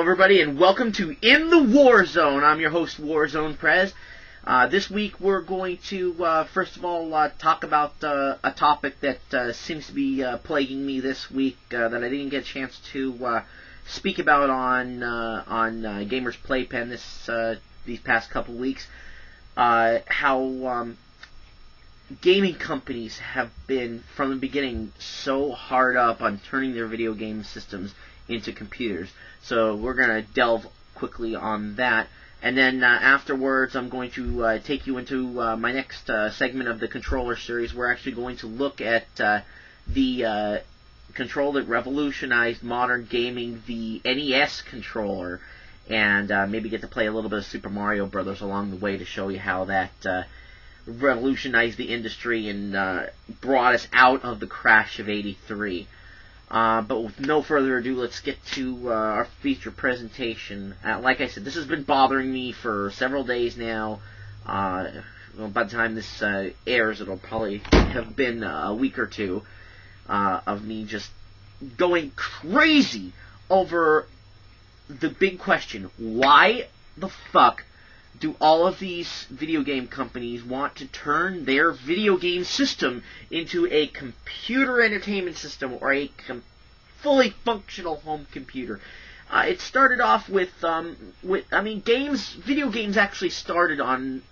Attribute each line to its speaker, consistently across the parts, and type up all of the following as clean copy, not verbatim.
Speaker 1: everybody, and welcome to In the Warzone. I'm your host, Warzone Prez. This week we're going to, first of all, talk about a topic that seems to be plaguing me this week that I didn't get a chance to speak about on Gamers Playpen these past couple weeks. How gaming companies have been, from the beginning, so hard up on turning their video game systems into computers. So we're going to delve quickly on that. And then afterwards, I'm going to take you into my next segment of the controller series. We're actually going to look at the controller that revolutionized modern gaming, the NES controller, and maybe get to play a little bit of Super Mario Brothers along the way to show you how that revolutionized the industry and brought us out of the crash of '83. But with no further ado, let's get to our feature presentation. Like I said, this has been bothering me for several days now. Well, by the time this airs, it'll probably have been a week or two of me just going crazy over the big question: why the fuck do all of these video game companies want to turn their video game system into a computer entertainment system or a fully functional home computer? It started off with video games actually started on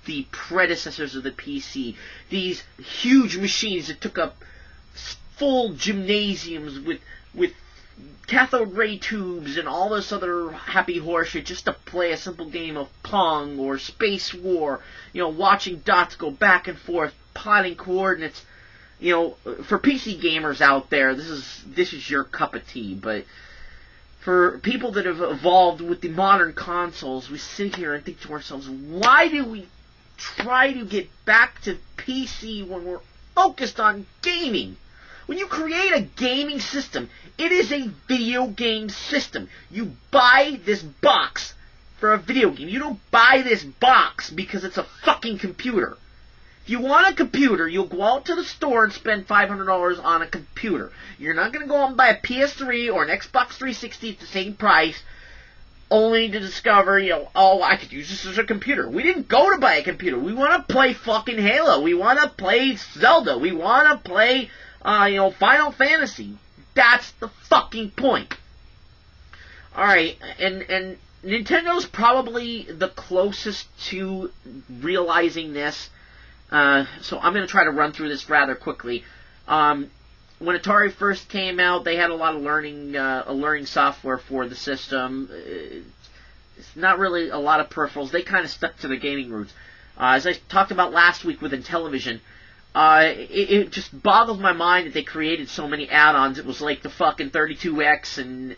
Speaker 1: the predecessors of the PC. These huge machines that took up full gymnasiums with cathode ray tubes and all this other happy horseshit just to play a simple game of Pong or Space War, watching dots go back and forth, plotting coordinates. For PC gamers out there, this is your cup of tea, but for people that have evolved with the modern consoles, we sit here and think to ourselves, why do we try to get back to PC when we're focused on gaming? When you create a gaming system, it is a video game system. You buy this box for a video game. You don't buy this box because it's a fucking computer. If you want a computer, you'll go out to the store and spend $500 on a computer. You're not going to go out and buy a PS3 or an Xbox 360 at the same price, only to discover, oh, I could use this as a computer. We didn't go to buy a computer. We want to play fucking Halo. We want to play Zelda. We want to play Final Fantasy. That's the fucking point. Alright, and Nintendo's probably the closest to realizing this. So I'm going to try to run through this rather quickly. When Atari first came out, they had a lot of learning software for the system. It's not really a lot of peripherals. They kind of stuck to their gaming roots. As I talked about last week with Intellivision, it just boggles my mind that they created so many add-ons. It was like the fucking 32X and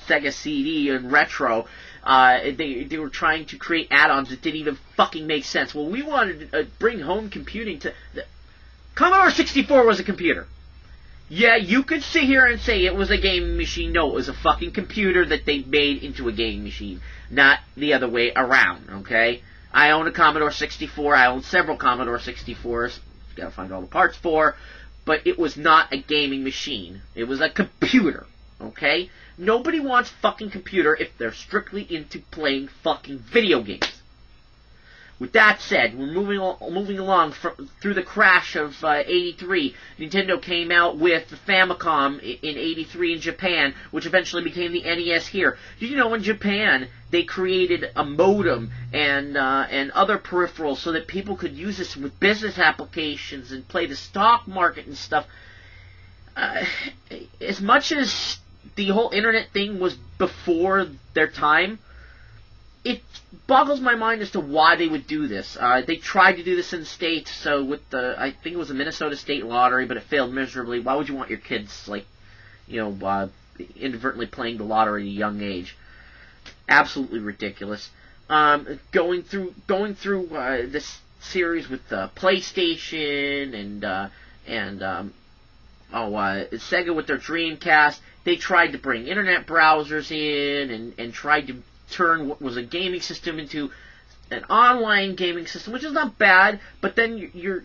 Speaker 1: Sega CD and Retro. They were trying to create add-ons that didn't even fucking make sense. Well, we wanted to bring home computing to... Commodore 64 was a computer. Yeah, you could sit here and say it was a gaming machine. No, it was a fucking computer that they made into a gaming machine, not the other way around, okay? I own a Commodore 64. I own several Commodore 64s. Gotta find all the parts for. But it was not a gaming machine. It was a computer. Okay? Nobody wants fucking computer if they're strictly into playing fucking video games. With that said, we're moving along through the crash of '83. Nintendo came out with the Famicom in '83 in Japan, which eventually became the NES here. Did you know in Japan they created a modem and other peripherals so that people could use this with business applications and play the stock market and stuff? As much as the whole internet thing was before their time, it boggles my mind as to why they would do this. They tried to do this in the States, so with I think it was the Minnesota State Lottery, but it failed miserably. Why would you want your kids, inadvertently playing the lottery at a young age? Absolutely ridiculous. Going through this series with PlayStation and Sega with their Dreamcast, they tried to bring internet browsers in and tried to turn what was a gaming system into an online gaming system, which is not bad, but then you're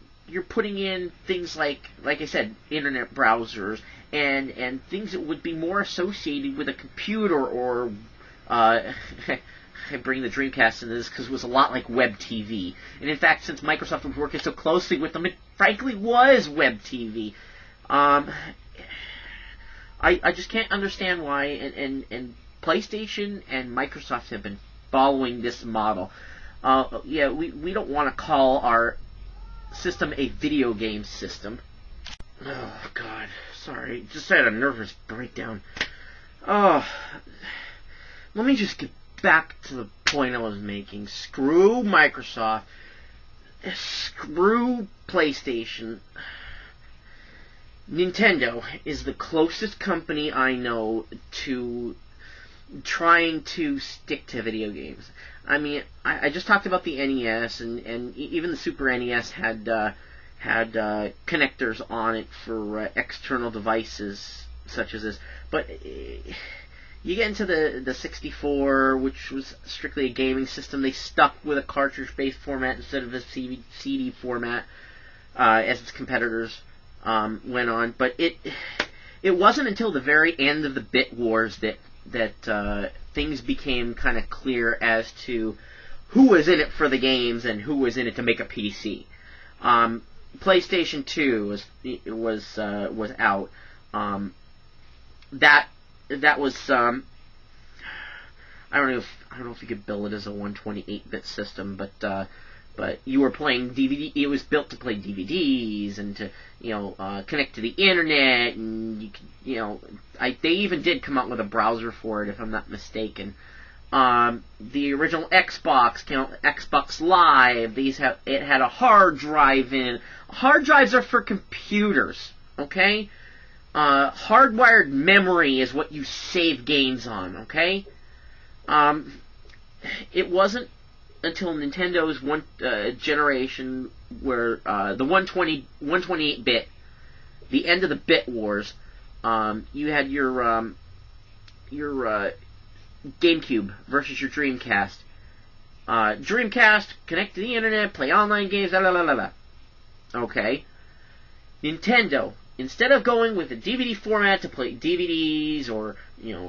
Speaker 1: putting in things like I said, internet browsers and things that would be more associated with a computer or I bring the Dreamcast into this because it was a lot like web TV. And in fact, since Microsoft was working so closely with them, it frankly was web TV. I just can't understand why, and PlayStation and Microsoft have been following this model. Yeah, we don't want to call our system a video game system. Oh, God. Sorry. Just had a nervous breakdown. Oh. Let me just get back to the point I was making. Screw Microsoft. Screw PlayStation. Nintendo is the closest company I know to trying to stick to video games. I mean, I just talked about the NES, and even the Super NES had connectors on it for external devices such as this. But you get into the 64, which was strictly a gaming system. They stuck with a cartridge-based format instead of a CD format, as its competitors went on. But it wasn't until the very end of the bit wars that things became kind of clear as to who was in it for the games and who was in it to make a PC. PlayStation 2 was out. That was I don't know if you could bill it as a 128-bit system, but you were playing DVD. It was built to play DVDs and to connect to the internet, and they even did come out with a browser for it, if I'm not mistaken. The original Xbox, Xbox Live, it had a hard drive in. Hard drives are for computers, okay? Hardwired memory is what you save games on, okay? It wasn't until Nintendo's one generation where the 128-bit, the end of the bit wars, you had your GameCube versus your Dreamcast. Dreamcast, connect to the internet, play online games, la la la la. Okay. Nintendo, instead of going with a DVD format to play DVDs or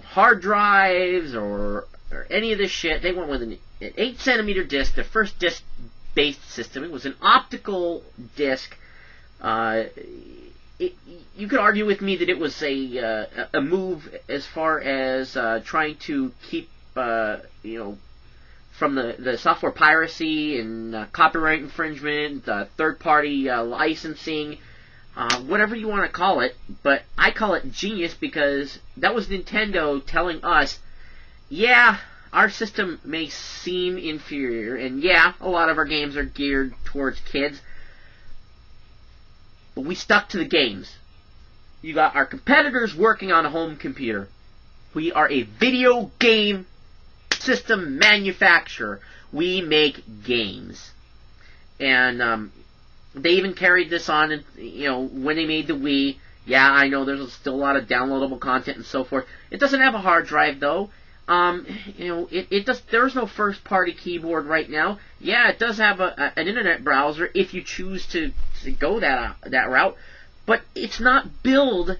Speaker 1: hard drives or any of this shit, they went with an 8-centimeter disc, the first disc-based system. It was an optical disc. You could argue with me that it was a move as far as trying to keep from the software piracy and copyright infringement, third-party licensing, whatever you want to call it. But I call it genius because that was Nintendo telling us, yeah, our system may seem inferior, and yeah, a lot of our games are geared towards kids, but we stuck to the games. You got our competitors working on a home computer. We are a video game system manufacturer. We make games. And they even carried this on, when they made the Wii. Yeah, I know there's still a lot of downloadable content and so forth. It doesn't have a hard drive, though. There's no first-party keyboard right now. Yeah, it does have an internet browser if you choose to go that route, but it's not billed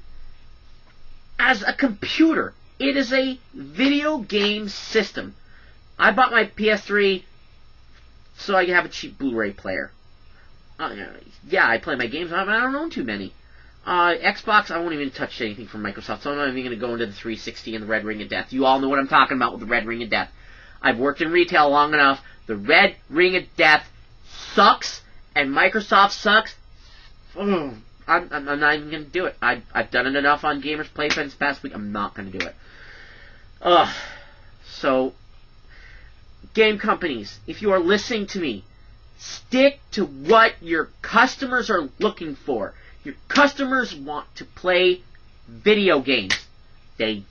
Speaker 1: as a computer. It is a video game system. I bought my PS3 so I can have a cheap Blu-ray player. Yeah, I play my games, but I don't own too many. Xbox, I won't even touch anything from Microsoft, so I'm not even going to go into the 360 and the Red Ring of Death. You all know what I'm talking about with the Red Ring of Death. I've worked in retail long enough. The Red Ring of Death sucks, and Microsoft sucks. I'm not even going to do it. I've done it enough on Gamers Playpen this past week. I'm not going to do it. So, game companies, if you are listening to me, stick to what your customers are looking for. Your customers want to play video games. They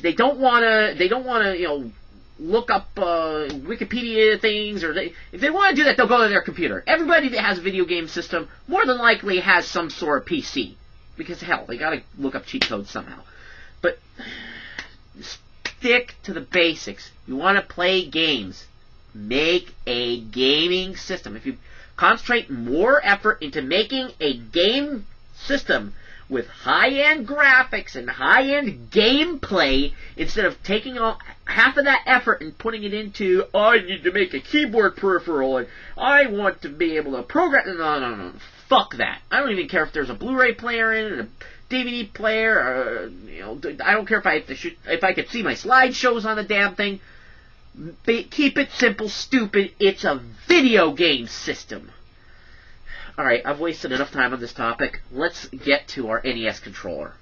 Speaker 1: don't want to look up Wikipedia things, or if they want to do that, they'll go to their computer. Everybody that has a video game system more than likely has some sort of PC, because hell, they got to look up cheat codes somehow. But stick to the basics. You want to play games, make a gaming system. If you concentrate more effort into making a game system with high-end graphics and high-end gameplay instead of taking half of that effort and putting it into, oh, I need to make a keyboard peripheral and I want to be able to program. No. Fuck that. I don't even care if there's a Blu-ray player in it, a DVD player, or, I don't care if if I could see my slideshows on the damn thing. Keep it simple, stupid. It's a video game system. Alright, I've wasted enough time on this topic. Let's get to our NES controller.